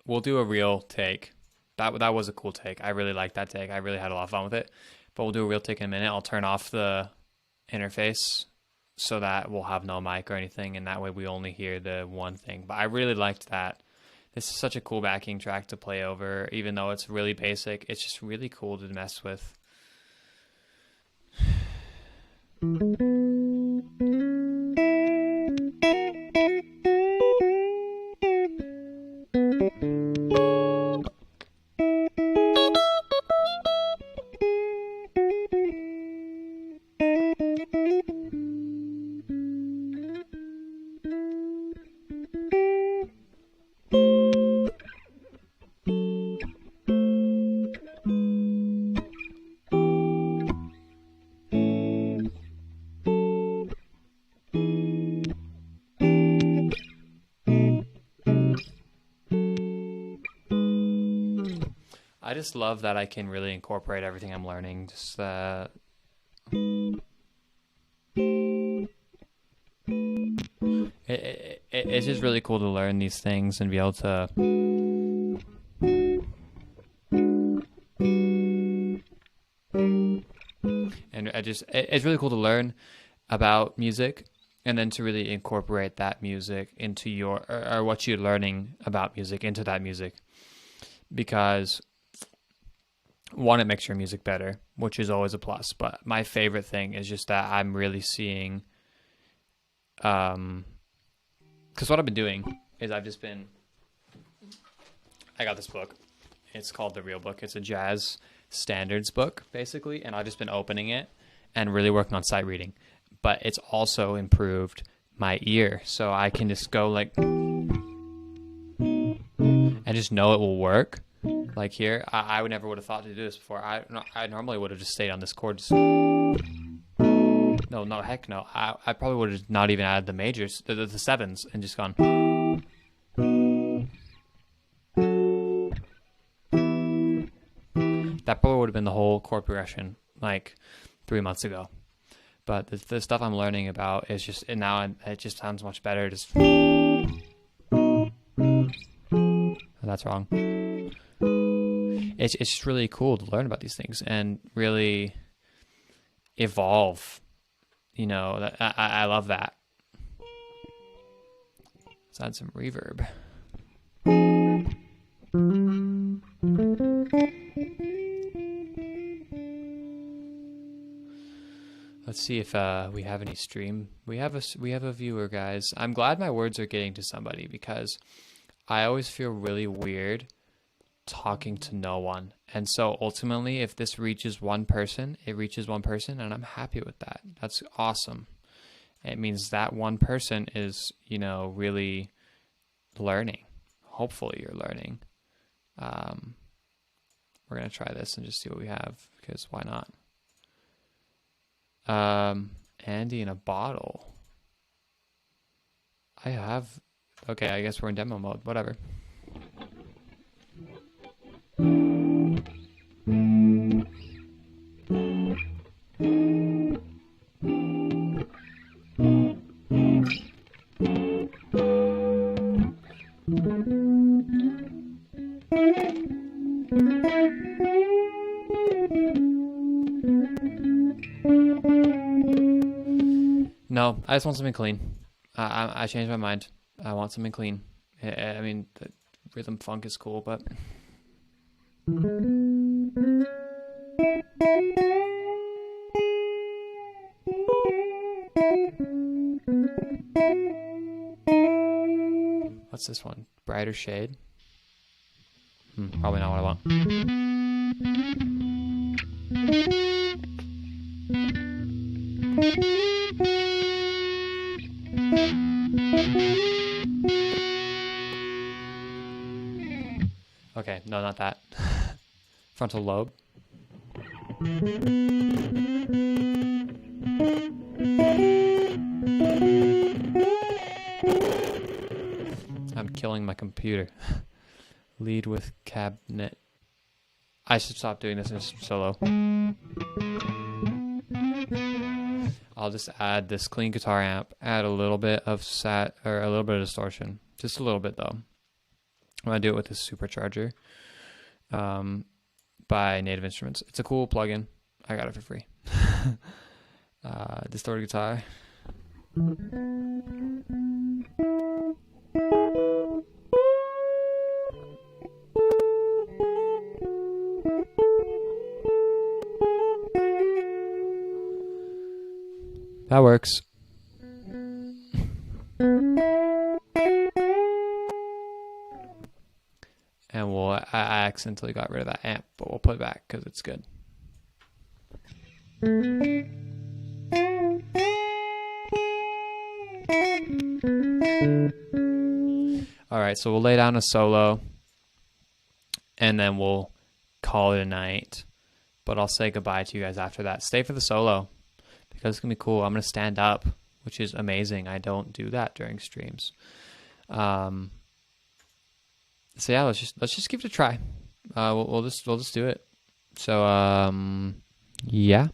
We'll do a real take. That was a cool take. I really liked that take. I really had a lot of fun with it. But we'll do a real take in a minute. I'll turn off the interface so that we'll have no mic or anything, and that way we only hear the one thing. But I really liked that. This is such a cool backing track to play over, even though it's really basic. It's just really cool to mess with. just love that I can really incorporate everything I'm learning. Just it's just really cool to learn these things and be able to it's really cool to learn about music and then to really incorporate that music into your or what you're learning about music into that music, because one, it makes your music better, which is always a plus. But my favorite thing is just that I'm really seeing because what I've been doing is I got this book. It's called The Real Book. It's a jazz standards book, basically, and I've just been opening it and really working on sight reading. But it's also improved my ear, so I can just go like and just know it will work. Like here, I would never would have thought to do this before. I normally would have just stayed on this chord. No, heck no. I probably would have not even added the majors, the sevens, and just gone. That probably would have been the whole chord progression like 3 months ago. But the stuff I'm learning about is just, and now it just sounds much better. Just that's wrong. It's just really cool to learn about these things and really evolve. You know, I love that. Let's add some reverb. Let's see if we have any stream. We have a viewer, guys. I'm glad my words are getting to somebody, because I always feel really weird talking to no one. And so ultimately, if this reaches one person, it reaches one person, and I'm happy with that. That's awesome. It means that one person is, you know, really learning. Hopefully you're learning. We're going to try this and just see what we have, because why not? Andy in a bottle. Okay, I guess we're in demo mode, whatever. No, I just want something clean. I changed my mind. I want something clean. I mean, the rhythm funk is cool, but what's this one? Brighter shade? Probably not what I want. Okay, no, not that. Frontal lobe. I'm killing my computer. Lead with cabinet. I should stop doing this in solo. I'll just add this clean guitar amp, add a little bit of a little bit of distortion. Just a little bit though. I'm gonna do it with this supercharger by Native Instruments. It's a cool plugin. I got it for free. Distorted guitar. That works. And I accidentally got rid of that amp, but we'll put it back because it's good. All right, so we'll lay down a solo, and then we'll call it a night. But I'll say goodbye to you guys after that. Stay for the solo, because it's gonna be cool. I'm gonna stand up, which is amazing. I don't do that during streams. So yeah, let's just give it a try. we'll just do it. So yeah.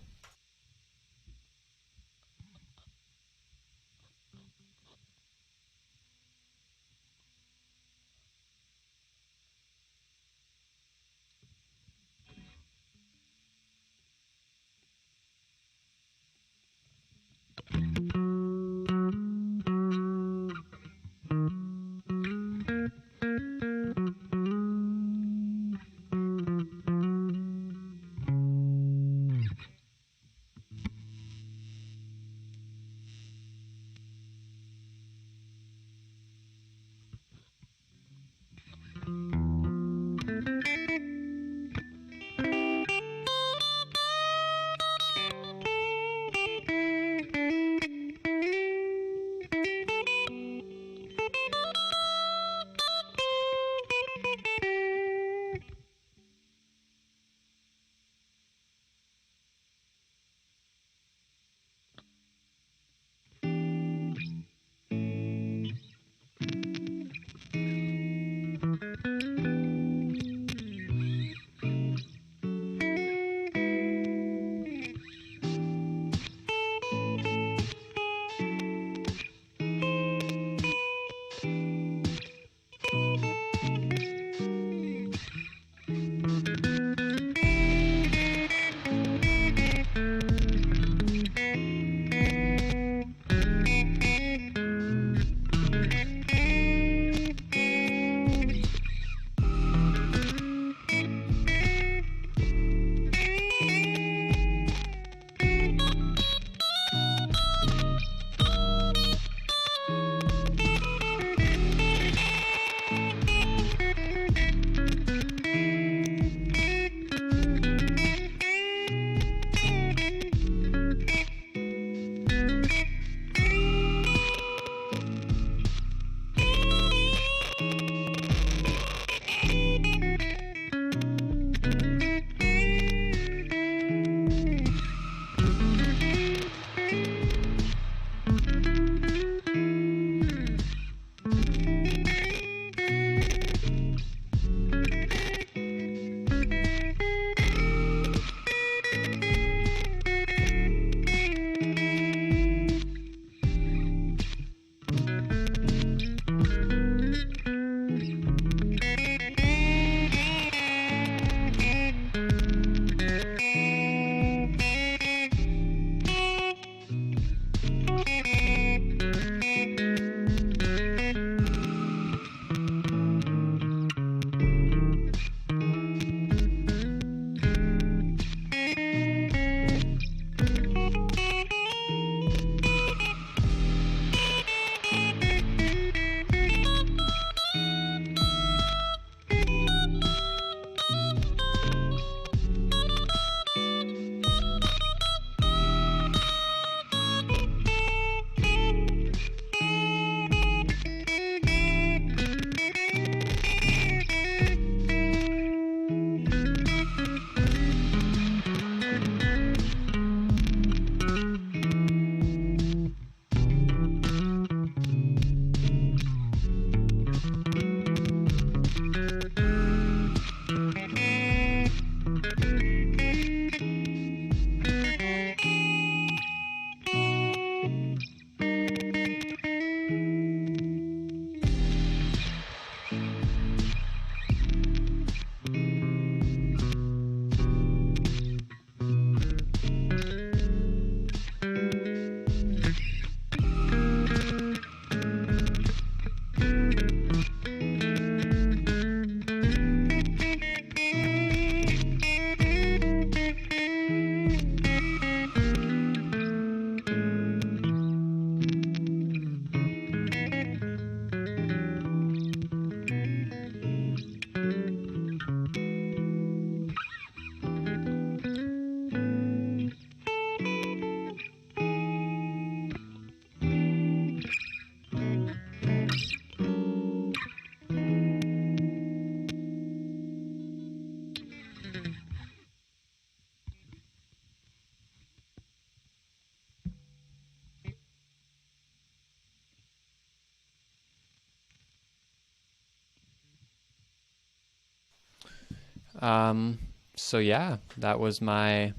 So yeah, that was my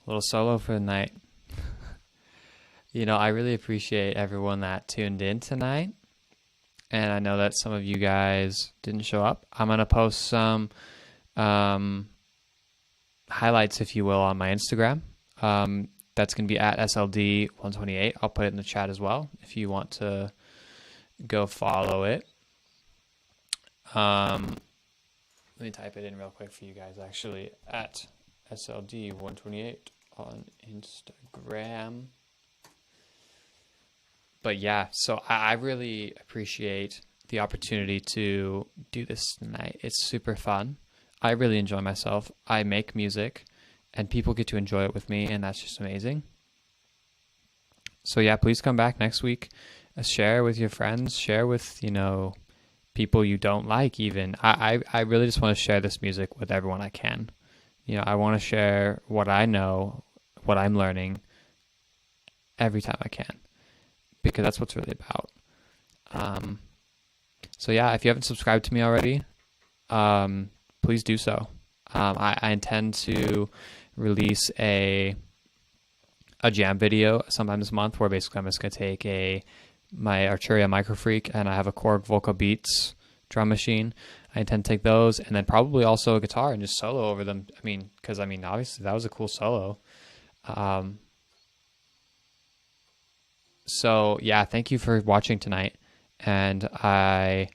little solo for the night. I really appreciate everyone that tuned in tonight. And I know that some of you guys didn't show up. I'm going to post some highlights, if you will, on my Instagram. That's going to be at SLD128. I'll put it in the chat as well if you want to go follow it. Let me type it in real quick for you guys, actually, at SLD128 on Instagram. But yeah, so I really appreciate the opportunity to do this tonight. It's super fun. I really enjoy myself. I make music and people get to enjoy it with me, and that's just amazing. So yeah, please come back next week. Share with your friends, share with, people you don't like even. I really just want to share this music with everyone I can. I want to share what I know, what I'm learning every time I can, because that's what's really about. So yeah, if you haven't subscribed to me already, please do so. I intend to release a jam video sometime this month where basically I'm just going to take my Arturia Microfreak, and I have a Korg Vocal Beats drum machine. I intend to take those and then probably also a guitar and just solo over them. Because obviously that was a cool solo. So yeah, thank you for watching tonight, and I